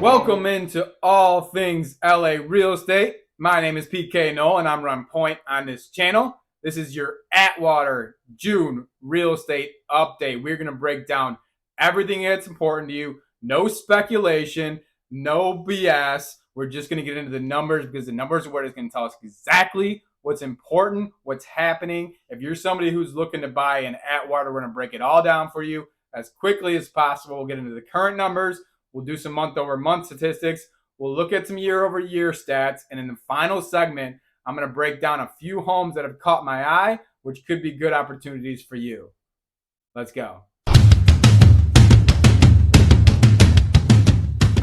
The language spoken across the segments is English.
Welcome into All Things LA Real Estate. My name is PK Noel and I'm Run Point on this channel. This is your Atwater June real estate update. We're going to break down everything that's important to you. No speculation, no BS. We're just going to get into the numbers because the numbers are what is going to tell us exactly what's important, what's happening. If you're somebody who's looking to buy an Atwater, we're going to break it all down for you as quickly as possible. We'll get into the current numbers. We'll do some month-over-month statistics. We'll look at some year-over-year stats. And in the final segment, I'm going to break down a few homes that have caught my eye, which could be good opportunities for you. Let's go.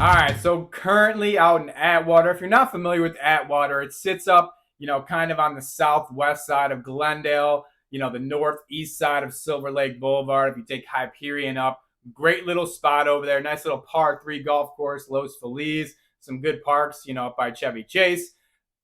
All right, so currently out in Atwater. If you're not familiar with Atwater, it sits up, kind of on the southwest side of Glendale, the northeast side of Silver Lake Boulevard. If you take Hyperion up, great little spot over there. Nice little par 3 golf course, Los Feliz. Some good parks, up by Chevy Chase.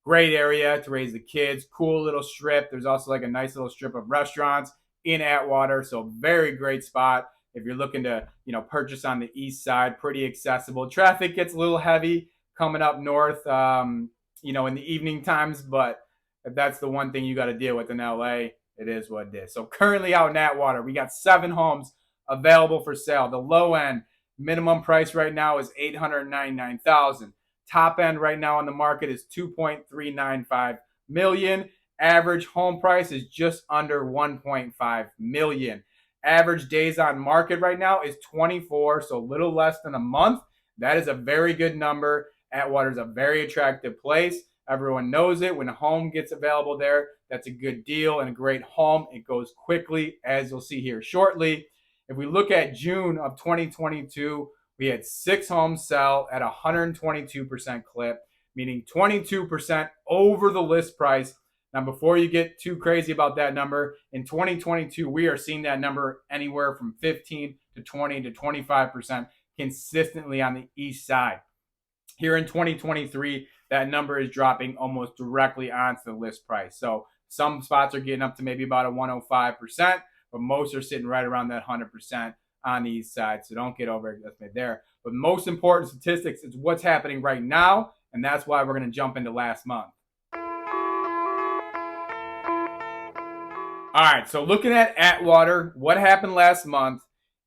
Great area to raise the kids. Cool little strip. There's also like a nice little strip of restaurants in Atwater. So very great spot. If you're looking to, purchase on the east side, pretty accessible. Traffic gets a little heavy coming up north, in the evening times. But if that's the one thing you got to deal with in LA, it is what it is. So currently out in Atwater, we got 7 homes available for sale. The low end minimum price right now is $899,000. Top end right now on the market is $2.395 million. Average home price is just under $1.5 million. Average days on market right now is 24, so a little less than a month. That is a very good number. Atwater is a very attractive place. Everyone knows it. When a home gets available there, that's a good deal and a great home. It goes quickly, as you'll see here shortly. If we look at June of 2022, we had 6 homes sell at 122% clip, meaning 22% over the list price. Now, before you get too crazy about that number, in 2022, we are seeing that number anywhere from 15 to 20 to 25% consistently on the east side. Here in 2023, that number is dropping almost directly onto the list price. So some spots are getting up to maybe about a 105%. But most are sitting right around that 100% on the east side. So don't get overestimated there. But most important statistics is what's happening right now. And that's why we're going to jump into last month. All right. So looking at Atwater, what happened last month?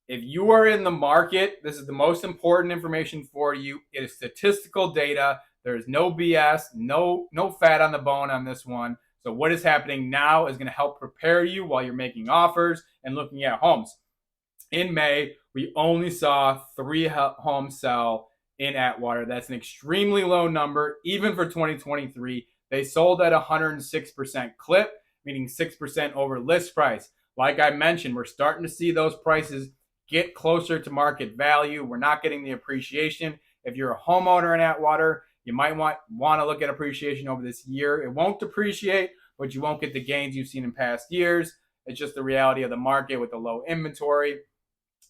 If you are in the market, this is the most important information for you. It is statistical data. There's no BS, no fat on the bone on this one. So what is happening now is going to help prepare you while you're making offers and looking at homes. In May, we only saw 3 homes sell in Atwater. That's an extremely low number, even for 2023. They sold at 106% clip, meaning 6% over list price. Like I mentioned, we're starting to see those prices get closer to market value. We're not getting the appreciation. If you're a homeowner in Atwater, you might want to look at appreciation over this year. It won't depreciate, but you won't get the gains you've seen in past years. It's just the reality of the market with the low inventory.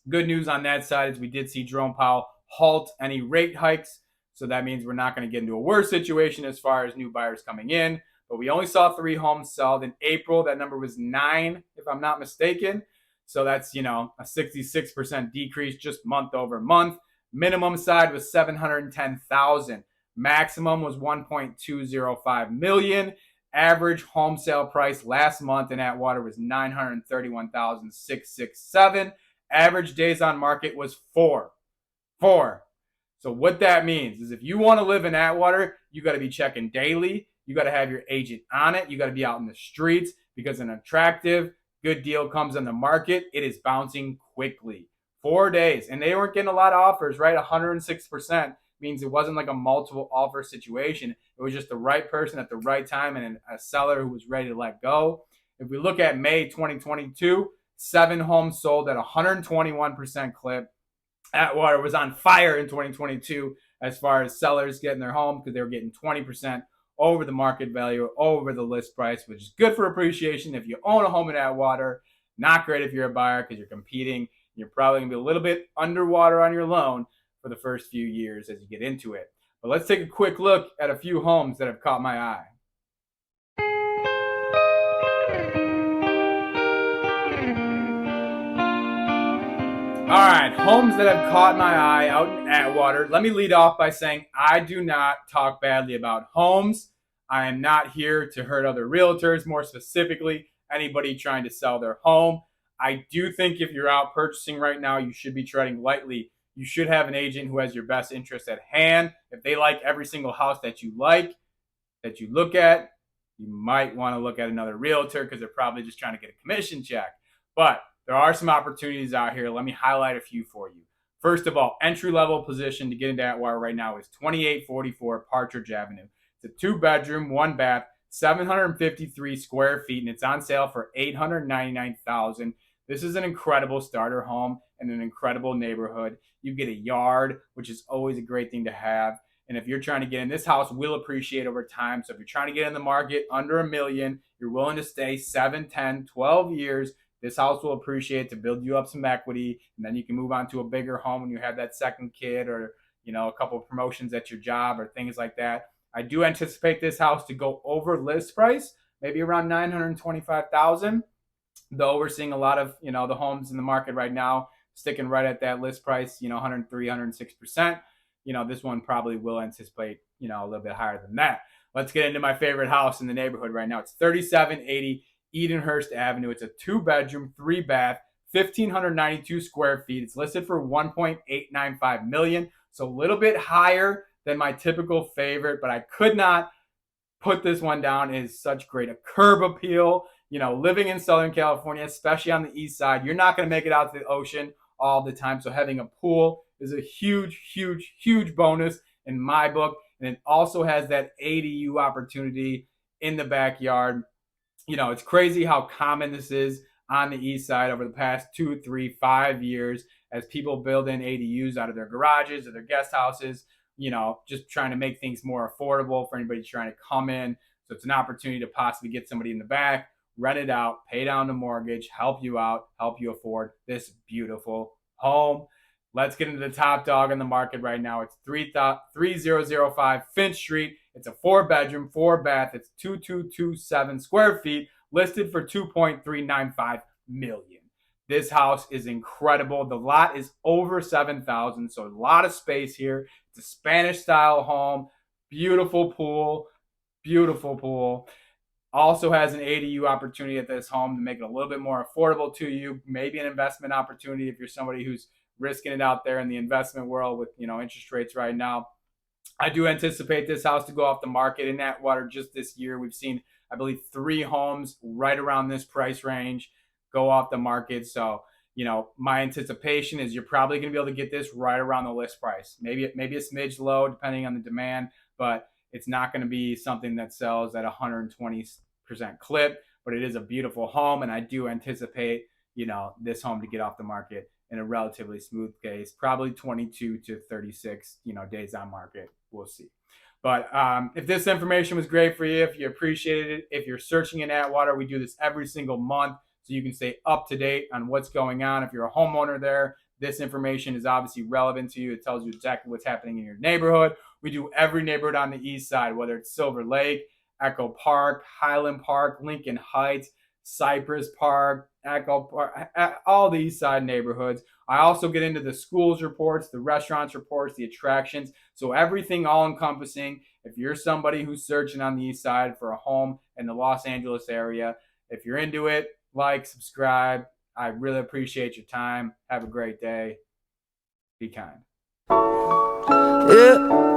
Good news on that side is we did see Jerome Powell halt any rate hikes. So that means we're not going to get into a worse situation as far as new buyers coming in. But we only saw 3 homes sold in April. That number was 9, if I'm not mistaken. So that's, a 66% decrease just month over month. Minimum side was 710,000. Maximum was 1.205 million. Average home sale price last month in Atwater was 931,667. Average days on market was 4. So what that means is if you want to live in Atwater, you got to be checking daily. You got to have your agent on it. You got to be out in the streets because an attractive, good deal comes on the market. It is bouncing quickly. 4 days. And they weren't getting a lot of offers, right? 106%. Means it wasn't like a multiple offer situation. It was just the right person at the right time and a seller who was ready to let go. If we look at May 2022, 7 homes sold at 121% clip. Atwater was on fire in 2022 as far as sellers getting their home because they were getting 20% over the market value, over the list price, which is good for appreciation if you own a home in Atwater. Not great if you're a buyer because you're competing. You're probably going to be a little bit underwater on your loan for the first few years as you get into it. But let's take a quick look at a few homes that have caught my eye. All right, homes that have caught my eye out in Atwater. Let me lead off by saying I do not talk badly about homes. I am not here to hurt other realtors, more specifically, anybody trying to sell their home. I do think if you're out purchasing right now, you should be treading lightly. You should have an agent who has your best interest at hand. If they like every single house that you like, that you look at, you might want to look at another realtor because they're probably just trying to get a commission check. But there are some opportunities out here. Let me highlight a few for you. First of all, entry-level position to get into Atwater right now is 2844 Partridge Avenue. It's a 2-bedroom, 1-bath, 753 square feet, and it's on sale for $899,000. This is an incredible starter home in an incredible neighborhood. You get a yard, which is always a great thing to have. And if you're trying to get in, this house will appreciate over time. So if you're trying to get in the market under $1 million, you're willing to stay 7, 10, 12 years, this house will appreciate to build you up some equity. And then you can move on to a bigger home when you have that second kid or, a couple of promotions at your job or things like that. I do anticipate this house to go over list price, maybe around $925,000. Though we're seeing a lot of, the homes in the market right now sticking right at that list price, 103, 106%. This one probably will anticipate, a little bit higher than that. Let's get into my favorite house in the neighborhood right now. It's 3780 Edenhurst Avenue. It's a 2-bedroom, 3-bath, 1,592 square feet. It's listed for $1.895 million. So a little bit higher than my typical favorite, but I could not put this one down. It is such great a curb appeal. Living in Southern California, especially on the east side, you're not going to make it out to the ocean all the time. So having a pool is a huge, huge, huge bonus in my book. And it also has that ADU opportunity in the backyard. It's crazy how common this is on the east side over the past 2, 3, 5 years as people build in ADUs out of their garages or their guest houses, just trying to make things more affordable for anybody trying to come in. So it's an opportunity to possibly get somebody in the back, rent it out, pay down the mortgage, help you out, help you afford this beautiful home. Let's get into the top dog in the market right now. It's 3005 Finch Street. It's a 4-bedroom, 4-bath. It's 2227 square feet, listed for $2.395 million. This house is incredible. The lot is over 7,000, so a lot of space here. It's a Spanish-style home, beautiful pool, beautiful pool. Also has an ADU opportunity at this home to make it a little bit more affordable to you. Maybe an investment opportunity if you're somebody who's risking it out there in the investment world with, interest rates right now. I do anticipate this house to go off the market in Atwater just this year. We've seen, I believe, 3 homes right around this price range go off the market. So, my anticipation is you're probably going to be able to get this right around the list price. Maybe a smidge low depending on the demand, but it's not going to be something that sells at 120% clip. But it is a beautiful home, and I do anticipate, this home to get off the market in a relatively smooth case, probably 22 to 36, days on market. We'll see. But if this information was great for you, if you appreciated it, if you're searching in Atwater, we do this every single month so you can stay up to date on what's going on. If you're a homeowner there, this information is obviously relevant to you. It tells you exactly what's happening in your neighborhood. We do every neighborhood on the east side, whether it's Silver Lake, Echo Park, Highland Park, Lincoln Heights, Cypress Park, Echo Park, all the east side neighborhoods. I also get into the schools reports, the restaurants reports, the attractions. So everything all encompassing. If you're somebody who's searching on the east side for a home in the Los Angeles area, if you're into it, like, subscribe. I really appreciate your time. Have a great day. Be kind. Yeah.